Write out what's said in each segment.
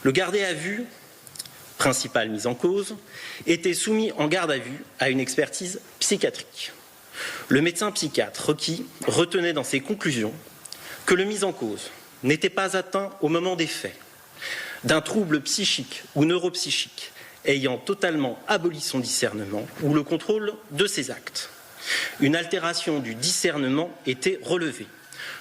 Le gardé à vue, principale mise en cause, était soumis en garde à vue à une expertise psychiatrique. Le médecin psychiatre requis retenait dans ses conclusions que le mis en cause n'était pas atteint au moment des faits d'un trouble psychique ou neuropsychique ayant totalement aboli son discernement ou le contrôle de ses actes. Une altération du discernement était relevée,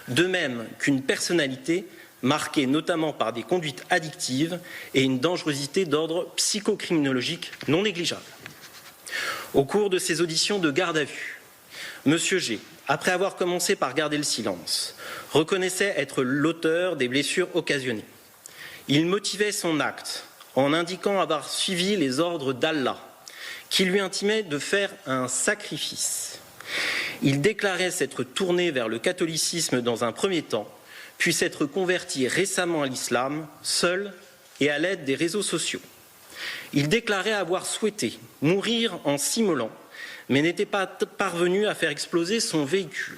de même qu'une personnalité marquée notamment par des conduites addictives et une dangerosité d'ordre psychocriminologique non négligeable. Au cours de ces auditions de garde à vue, M. G, après avoir commencé par garder le silence, reconnaissait être l'auteur des blessures occasionnées. Il motivait son acte en indiquant avoir suivi les ordres d'Allah, qui lui intimait de faire un sacrifice. Il déclarait s'être tourné vers le catholicisme dans un premier temps, puis s'être converti récemment à l'islam, seul et à l'aide des réseaux sociaux. Il déclarait avoir souhaité mourir en s'immolant, mais n'était pas parvenu à faire exploser son véhicule.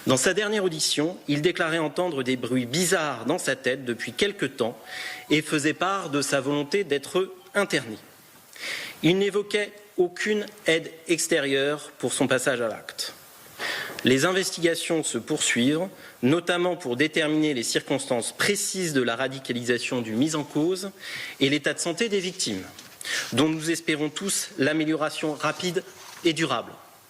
Dans sa dernière audition, il déclarait entendre des bruits bizarres dans sa tête depuis quelque temps et faisait part de sa volonté d'être interné. Il n'évoquait aucune aide extérieure pour son passage à l'acte. Les investigations se poursuivent, notamment pour déterminer les circonstances précises de la radicalisation du mis en cause et l'état de santé des victimes, dont nous espérons tous l'amélioration rapide et durable.